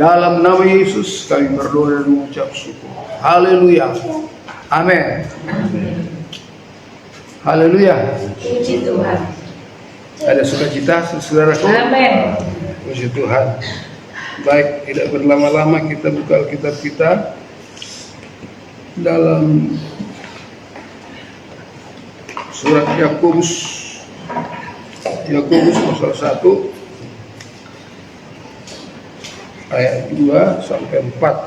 Dalam nama Yesus kami berdoa dan mengucap syukur. Haleluya. Amin. Haleluya. Puji Tuhan. Ada sukacita saudaraku? Amin. Puji Tuhan. Baik, tidak berlama-lama kita buka Alkitab kita dalam surat Yakobus pasal 1 ayat 2 sampai 4.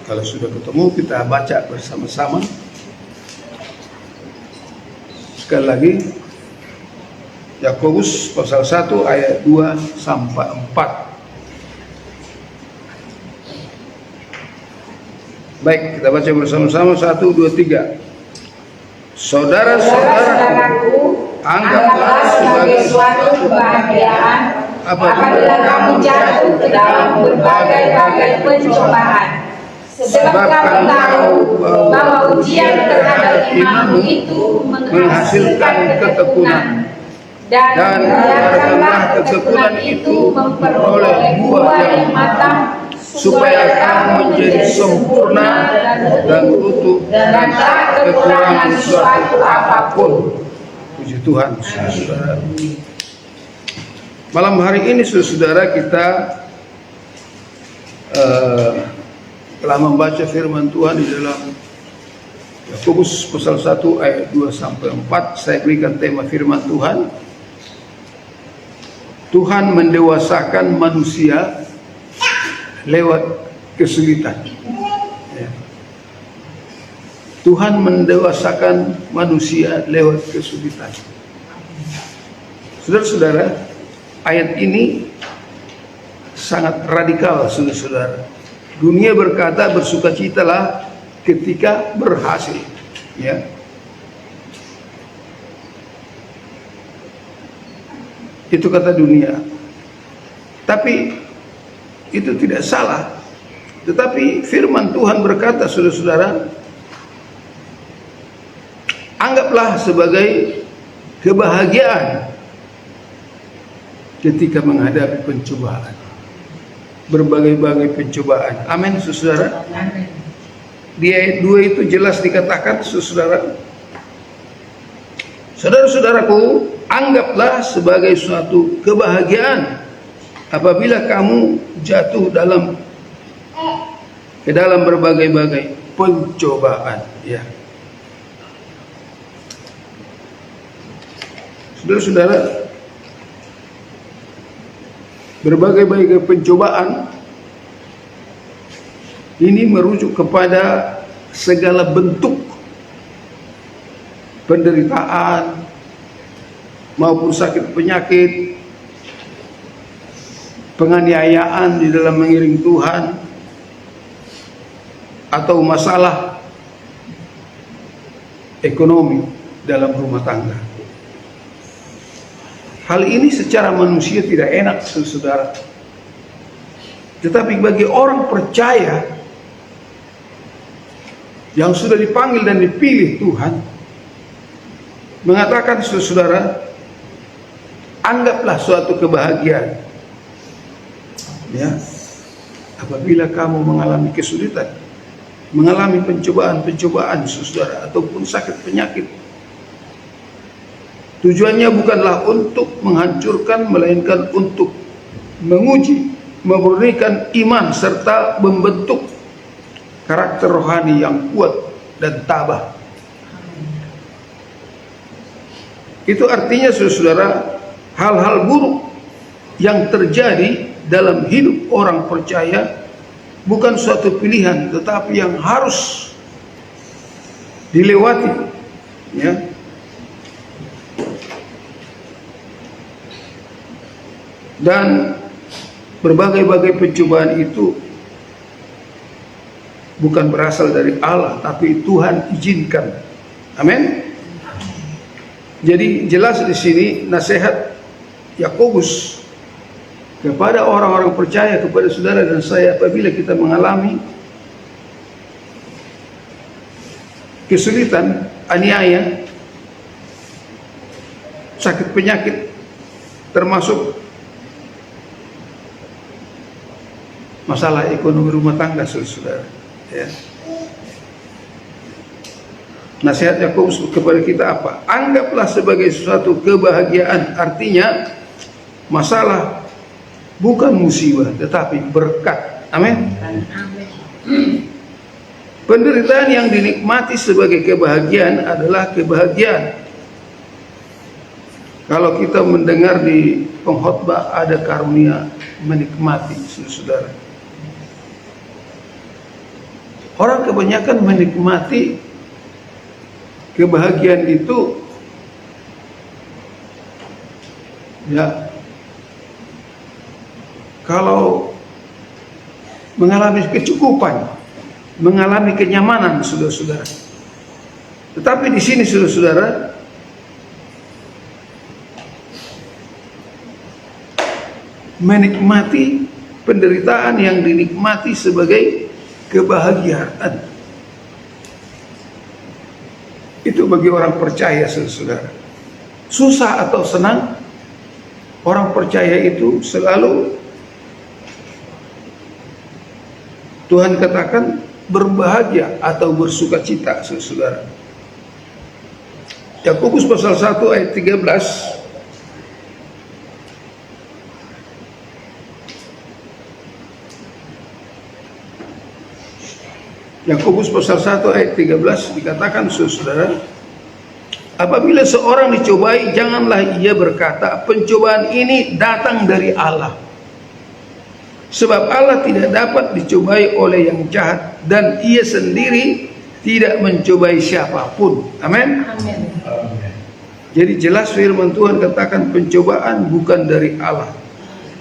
Kalau sudah ketemu kita baca bersama-sama. Sekali lagi, Yakobus pasal 1 ayat 2 sampai 4. Baik, kita baca bersama-sama. 1, 2, 3. Saudara-saudaraku, anggaplah sebagai suatu kebahagiaan apabila kamu jatuh ke dalam berbagai-bagai pencobaan, sebab kamu tahu bahwa ujian terhadap imanmu itu menghasilkan ketekunan, dan biarkanlah ketekunan itu memperoleh buah yang matang, supaya kamu menjadi sempurna dan utuh dan tak kekurangan suatu apapun. Puji Tuhan, saudara. Malam hari ini saudara kita telah membaca firman Tuhan di dalam Yakobus pasal 1 ayat 2 sampai 4. Saya berikan tema firman Tuhan. Tuhan mendewasakan manusia lewat kesulitan. Ya. Tuhan mendewasakan manusia lewat kesulitan. Saudara-saudara, ayat ini sangat radikal, saudara-saudara. Dunia berkata bersukacitalah ketika berhasil, ya. Itu kata dunia. Tapi itu tidak salah. Tetapi firman Tuhan berkata, saudara-saudara, anggaplah sebagai kebahagiaan ketika menghadapi pencobaan, berbagai-bagai pencobaan. Amin, saudara. Di ayat 2 itu jelas dikatakan, saudara, saudara-saudaraku, anggaplah sebagai suatu kebahagiaan apabila kamu jatuh ke dalam berbagai-bagai pencobaan, ya. Saudara-saudara, berbagai-bagai pencobaan ini merujuk kepada segala bentuk penderitaan maupun sakit penyakit, penganiayaan di dalam mengiring Tuhan, atau masalah ekonomi dalam rumah tangga. Hal ini secara manusia tidak enak, saudara. Tetapi bagi orang percaya yang sudah dipanggil dan dipilih Tuhan, mengatakan, saudara, anggaplah suatu kebahagiaan, ya, apabila kamu mengalami kesulitan, mengalami pencobaan, saudara, ataupun sakit penyakit. Tujuannya bukanlah untuk menghancurkan, melainkan untuk menguji, memurnikan iman, serta membentuk karakter rohani yang kuat dan tabah. Itu artinya, saudara, hal-hal buruk yang terjadi dalam hidup orang percaya bukan suatu pilihan, tetapi yang harus dilewati, ya. Dan berbagai-bagai pencobaan itu bukan berasal dari Allah, tapi Tuhan izinkan. Amin. Jadi jelas di sini nasihat Yakobus kepada orang-orang percaya, kepada saudara dan saya, apabila kita mengalami kesulitan, aniaya, sakit penyakit, termasuk masalah ekonomi rumah tangga, saudara. Ya. Nasihat Yakobus kepada kita apa? Anggaplah sebagai sesuatu kebahagiaan. Artinya masalah bukan musibah tetapi berkat. Amin. Penderitaan yang dinikmati sebagai kebahagiaan adalah kebahagiaan. Kalau kita mendengar di pengkhotbah ada karunia menikmati, saudara. Orang kebanyakan menikmati kebahagiaan itu ya kalau mengalami kecukupan, mengalami kenyamanan, saudara-saudara. Tetapi di sini, saudara-saudara, menikmati penderitaan yang dinikmati sebagai kebahagiaan. Itu bagi orang percaya, saudara. Susah atau senang, orang percaya itu selalu Tuhan katakan berbahagia atau bersukacita, saudara. Yakobus pasal 1 ayat 13. Yakobus pasal 1 ayat 13 dikatakan, saudara, apabila seorang dicobai, janganlah ia berkata, pencobaan ini datang dari Allah. Sebab Allah tidak dapat dicobai oleh yang jahat, dan ia sendiri tidak mencobai siapapun. Amin. Jadi jelas firman Tuhan katakan pencobaan bukan dari Allah,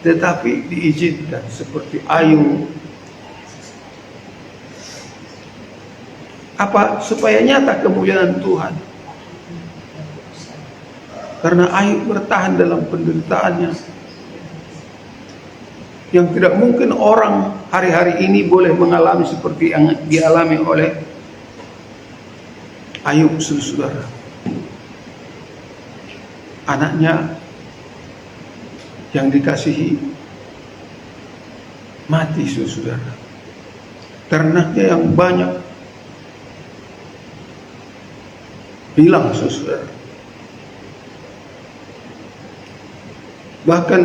tetapi diizinkan seperti Ayub. Apa? Supaya nyata kemuliaan Tuhan. Karena Ayub bertahan dalam penderitaannya yang tidak mungkin orang hari-hari ini boleh mengalami seperti yang dialami oleh Ayub, saudara. Anaknya yang dikasihi mati, saudara. Ternaknya yang banyak hilang, saudara. Bahkan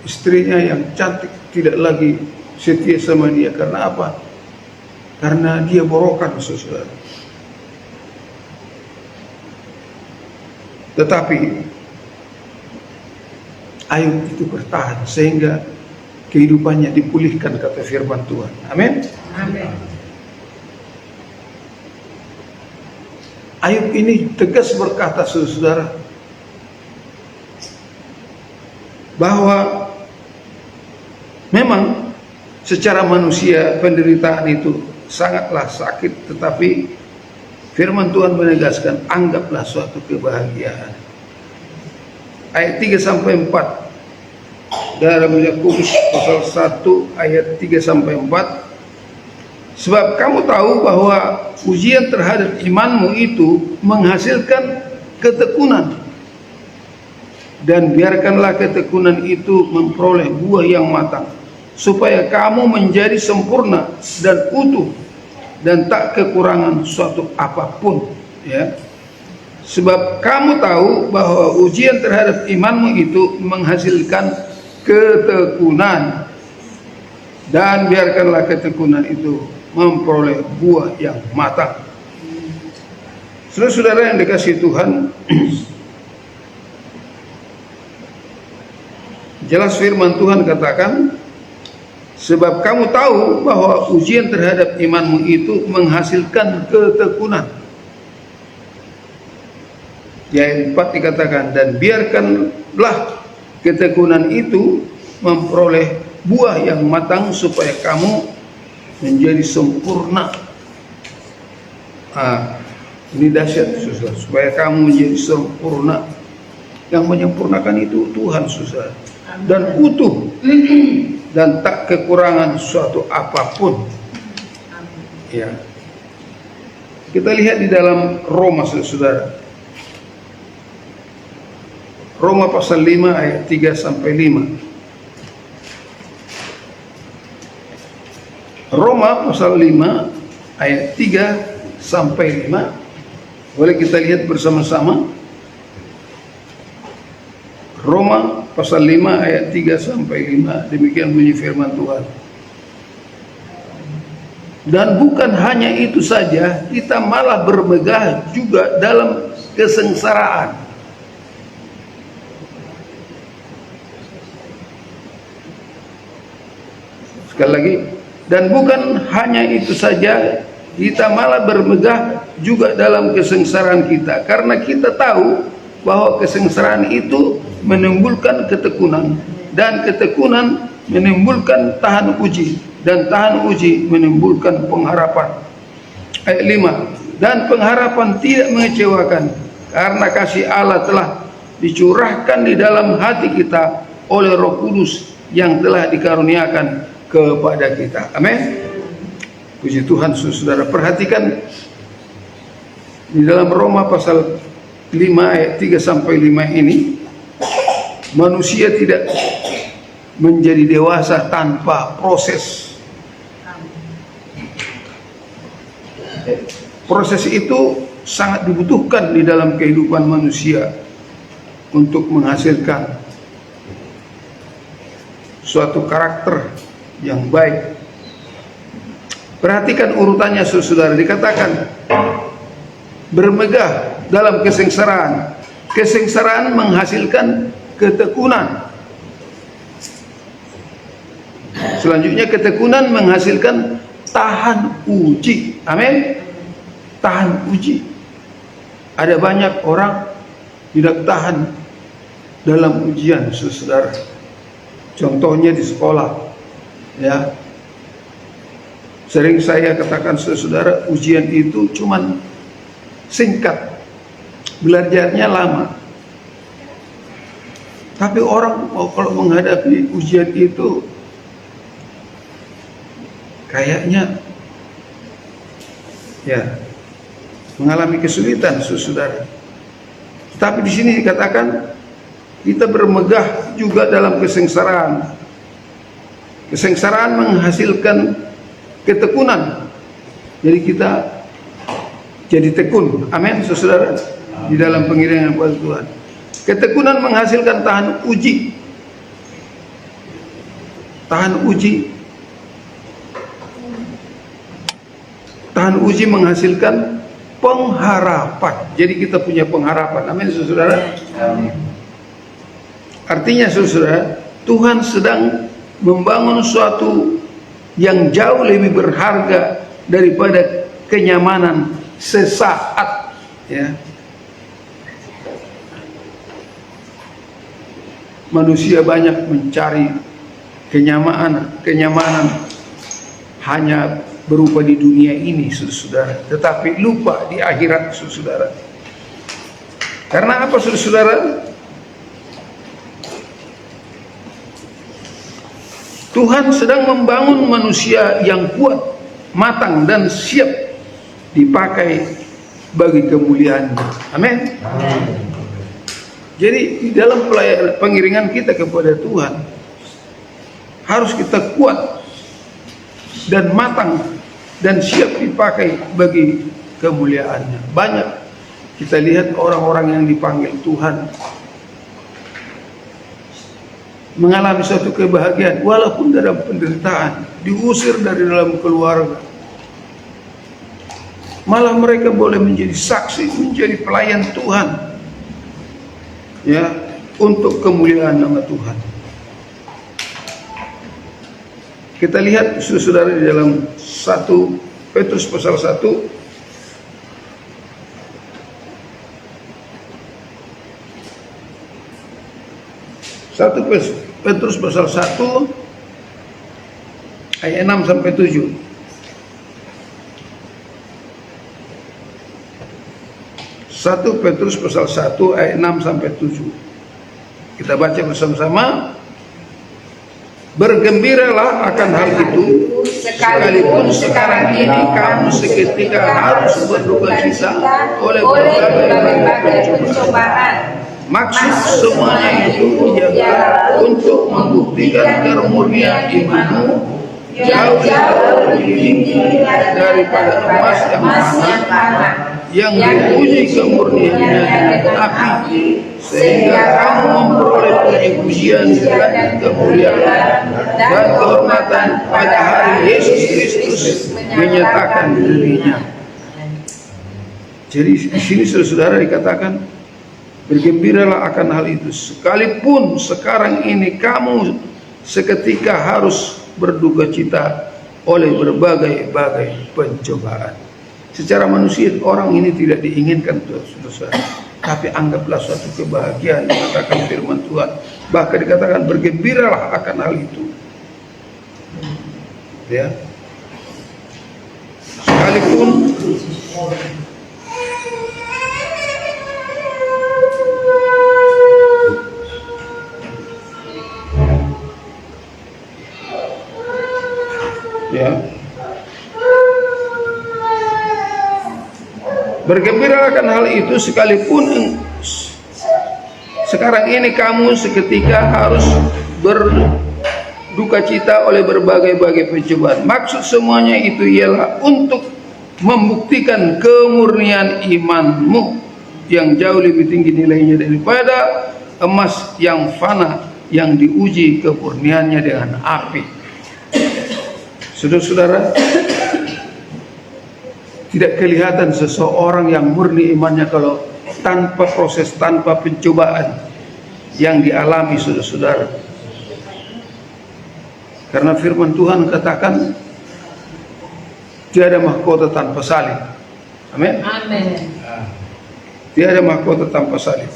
istrinya yang cantik tidak lagi setia sama dia. Karena apa? Karena dia borokan, saudara. Tetapi Ayub itu bertahan sehingga kehidupannya dipulihkan, kata firman Tuhan. Amin. Amin. Ayub ini tegas berkata, saudara, bahwa memang secara manusia penderitaan itu sangatlah sakit, tetapi firman Tuhan menegaskan anggaplah suatu kebahagiaan. Ayat 3 sampai 4 dalam Yakobus pasal 1 ayat 3 sampai 4. Sebab kamu tahu bahwa ujian terhadap imanmu itu menghasilkan ketekunan. Dan biarkanlah ketekunan itu memperoleh buah yang matang, supaya kamu menjadi sempurna dan utuh dan tak kekurangan suatu apapun. Ya. Sebab kamu tahu bahwa ujian terhadap imanmu itu menghasilkan ketekunan. Dan biarkanlah ketekunan itu memperoleh buah yang matang. Saudara-saudara yang dikasihi Tuhan, jelas firman Tuhan katakan, sebab kamu tahu bahwa ujian terhadap imanmu itu menghasilkan ketekunan. Di ayat 4 dikatakan, dan biarkanlah ketekunan itu memperoleh buah yang matang, supaya kamu menjadi sempurna. Ini dahsyat, saudara. Supaya kamu menjadi sempurna. Yang menyempurnakan itu Tuhan, saudara. Dan utuh dan tak kekurangan suatu apapun. Ya. Kita lihat di dalam Roma, saudara. Roma pasal 5 ayat 3 sampai 5. Roma pasal 5 ayat 3 sampai 5. Boleh kita lihat bersama-sama. Roma pasal 5 ayat 3 sampai 5. Demikian bunyi firman Tuhan. Dan bukan hanya itu saja, kita malah bermegah juga dalam kesengsaraan. Sekali lagi, dan bukan hanya itu saja, kita malah bermegah juga dalam kesengsaraan kita, karena kita tahu bahwa kesengsaraan itu menimbulkan ketekunan, dan ketekunan menimbulkan tahan uji, dan tahan uji menimbulkan pengharapan. Ayat 5, dan pengharapan tidak mengecewakan, karena kasih Allah telah dicurahkan di dalam hati kita oleh Roh Kudus yang telah dikaruniakan kepada kita. Amin. Puji Tuhan. Saudara, perhatikan di dalam Roma pasal 5 ayat 3 sampai 5 ini, manusia tidak menjadi dewasa tanpa proses. Proses itu sangat dibutuhkan di dalam kehidupan manusia untuk menghasilkan suatu karakter yang baik. Perhatikan urutannya, saudara. Dikatakan bermegah dalam kesengsaraan. Kesengsaraan menghasilkan ketekunan. Selanjutnya ketekunan menghasilkan tahan uji. Amin. Tahan uji. Ada banyak orang tidak tahan dalam ujian, saudara. Contohnya di sekolah. Ya, sering saya katakan, saudara, ujian itu cuman singkat, belajarnya lama. Tapi orang kalau menghadapi ujian itu kayaknya ya mengalami kesulitan, saudara. Tapi di sini dikatakan kita bermegah juga dalam kesengsaraan. Kesengsaraan menghasilkan ketekunan. Jadi kita jadi tekun. Amin, saudara. Di dalam pengiringan kepada Tuhan. Ketekunan menghasilkan tahan uji. Tahan uji. Tahan uji menghasilkan pengharapan. Jadi kita punya pengharapan. Amin, saudara. Artinya, saudara, Tuhan sedang membangun suatu yang jauh lebih berharga daripada kenyamanan sesaat, ya. Manusia banyak mencari kenyamanan hanya berupa di dunia ini, saudara, tetapi lupa di akhirat, saudara. Karena apa, saudara? Tuhan sedang membangun manusia yang kuat, matang, dan siap dipakai bagi kemuliaan-Nya. Amin. Jadi di dalam pengiringan kita kepada Tuhan harus kita kuat dan matang dan siap dipakai bagi kemuliaan-Nya. Banyak kita lihat orang-orang yang dipanggil Tuhan mengalami suatu kebahagiaan walaupun dalam penderitaan, diusir dari dalam keluarga. Malah mereka boleh menjadi saksi, menjadi pelayan Tuhan, ya, untuk kemuliaan nama Tuhan. Kita lihat, saudara, di dalam 1 Petrus pasal 1 Petrus pasal 1 ayat 6 sampai 7. 1 Petrus pasal 1 ayat 6 sampai 7. Kita baca bersama-sama. Bergembiralah akan hal itu, sekalipun sekarang ini kamu seketika harus berduka cita oleh berbagai pencobaan. Maksud semuanya itu ialah untuk membuktikan kemurnian imanmu jauh lebih tinggi daripada emas yang fana, yang diuji kemurniannya dengan api, sehingga kamu memperoleh puji-pujian dan kemuliaan dan kehormatan pada hari Yesus Kristus menyatakan dirinya. Jadi di sini saudara dikatakan, bergembiralah akan hal itu, sekalipun sekarang ini kamu seketika harus berduka cita oleh berbagai-bagai pencobaan. Secara manusia orang ini tidak diinginkan, saudara, tapi anggaplah suatu kebahagiaan. Dikatakan firman Tuhan, bahkan dikatakan bergembiralah akan hal itu. Ya, sekalipun ya, bergembira akan hal itu sekalipun sekarang ini kamu seketika harus berduka cita oleh berbagai-bagai pencobaan. Maksud semuanya itu ialah untuk membuktikan kemurnian imanmu yang jauh lebih tinggi nilainya daripada emas yang fana yang diuji kemurniannya dengan api. Saudara-saudara, tidak kelihatan seseorang yang murni imannya kalau tanpa proses, tanpa pencobaan yang dialami, saudara-saudara. Karena firman Tuhan katakan, tiada mahkota tanpa salib. Amin. Amin. Tiada mahkota tanpa salib.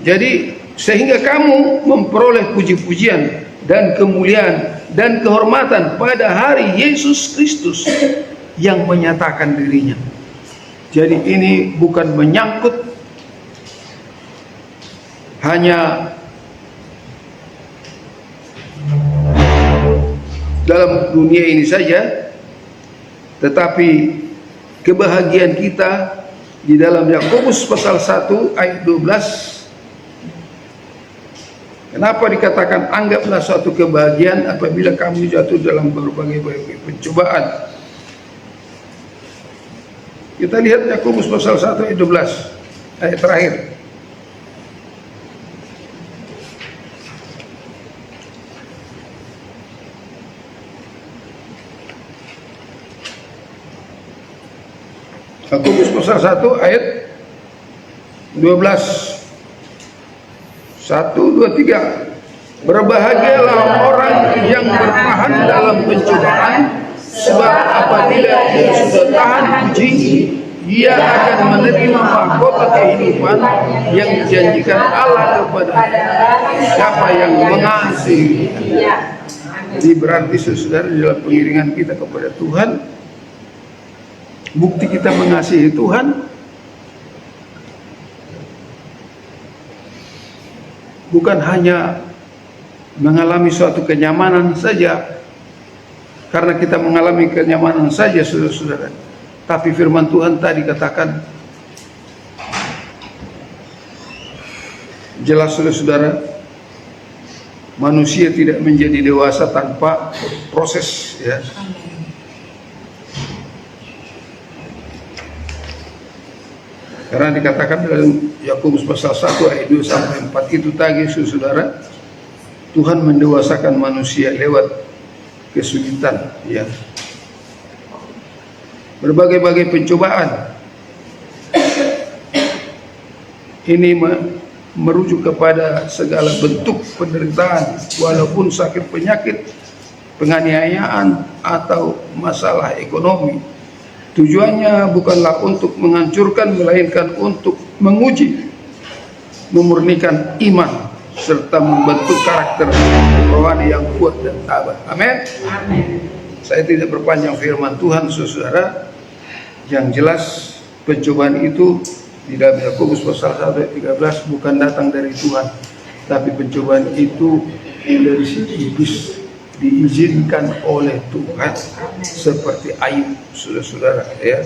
Jadi sehingga kamu memperoleh puji-pujian dan kemuliaan dan kehormatan pada hari Yesus Kristus yang menyatakan dirinya. Jadi ini bukan menyangkut hanya dalam dunia ini saja, tetapi kebahagiaan kita di dalam Yakobus pasal 1 ayat 12. Kenapa dikatakan anggaplah suatu kebahagiaan apabila kamu jatuh dalam berbagai pencobaan? Kita lihat Yakobus pasal 1 ayat 12, ayat terakhir. Yakobus pasal 1 ayat 12. 1, 2, 3. Berbahagialah orang yang bertahan dalam pencobaan, sebab apabila ia sudah tahan uji, ia akan menerima mahkota kehidupan yang dijanjikan Allah kepada siapa yang mengasihi. Jadi berarti saudara, dalam pengiringan kita kepada Tuhan, bukti kita mengasihi Tuhan bukan hanya mengalami suatu kenyamanan saja, karena kita mengalami kenyamanan saja, saudara-saudara. Tapi firman Tuhan tadi katakan jelas, saudara-saudara, manusia tidak menjadi dewasa tanpa proses, ya. Karena dikatakan dalam Yakobus pasal 1 ayat 2 sampai 4 itu tadi, saudara, Tuhan mendewasakan manusia lewat kesulitan, ya. Berbagai-bagai pencobaan ini merujuk kepada segala bentuk penderitaan, walaupun sakit penyakit, penganiayaan, atau masalah ekonomi. Tujuannya bukanlah untuk menghancurkan, melainkan untuk menguji, memurnikan iman, serta membentuk karakter rohani yang kuat dan tabah. Amin. Saya tidak berpanjang firman Tuhan, saudara. Yang jelas pencobaan itu di dalam Yakobus pasal 1 ayat 13 bukan datang dari Tuhan, tapi pencobaan itu dari si iblis, diizinkan oleh Tuhan, seperti Ayub, saudara-saudara, ya.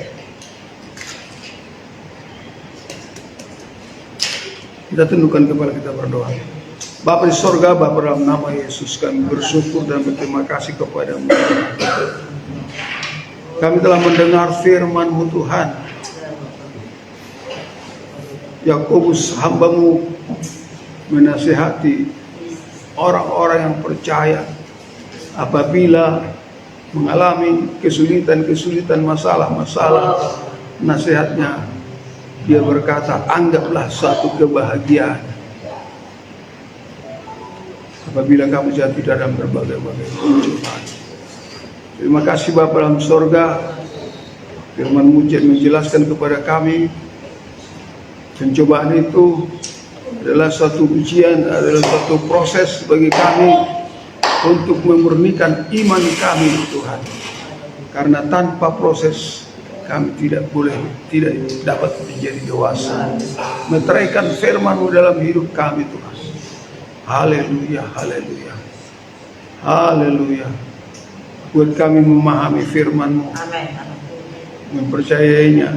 Kita tundukkan kepala, kita berdoa. Bapa di sorga, Bapa dalam nama Yesus kami bersyukur dan berterima kasih kepada-Mu. Kami telah mendengar firman-Mu Tuhan. Yakobus hamba-Mu menasihati orang-orang yang percaya apabila mengalami kesulitan-kesulitan, masalah-masalah, nasihatnya dia berkata, anggaplah suatu kebahagiaan apabila kamu jatuh dalam berbagai-bagai cobaan. Terima kasih Bapa dalam sorga, firman-Mu menjelaskan kepada kami pencobaan itu adalah suatu ujian, adalah suatu proses bagi kami untuk memurnikan iman kami Tuhan. Karena tanpa proses kami tidak dapat menjadi dewasa. Meteraikan firman-Mu dalam hidup kami Tuhan. Haleluya, haleluya, haleluya. Buat kami memahami firman-Mu, mempercayainya,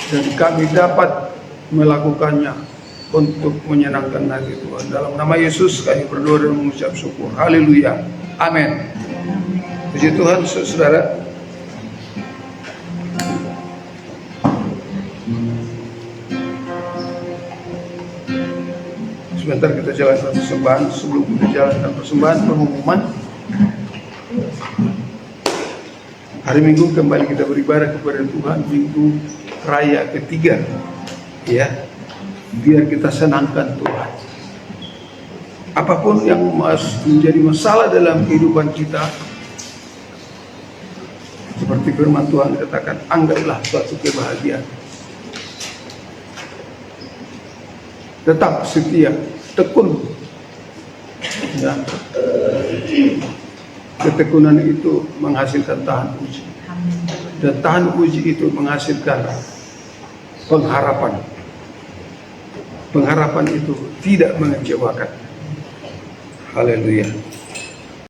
dan kami dapat melakukannya untuk menyenangkan hati Tuhan. Dalam nama Yesus kami berdoa dan mengucap syukur. Haleluya, amin. Puji Tuhan, saudara. Sebentar kita jalankan persembahan. Sebelum kita jalankan persembahan, pengumuman. Hari Minggu kembali kita beribadah kepada Tuhan, Minggu Raya ketiga, ya, biar kita senangkan Tuhan. Apapun yang menjadi masalah dalam kehidupan kita, seperti firman Tuhan katakan, anggaplah suatu kebahagiaan. Tetap setia, tekun, ya. Ketekunan itu menghasilkan tahan uji, dan tahan uji itu menghasilkan pengharapan. Pengharapan itu tidak mengecewakan. Haleluya.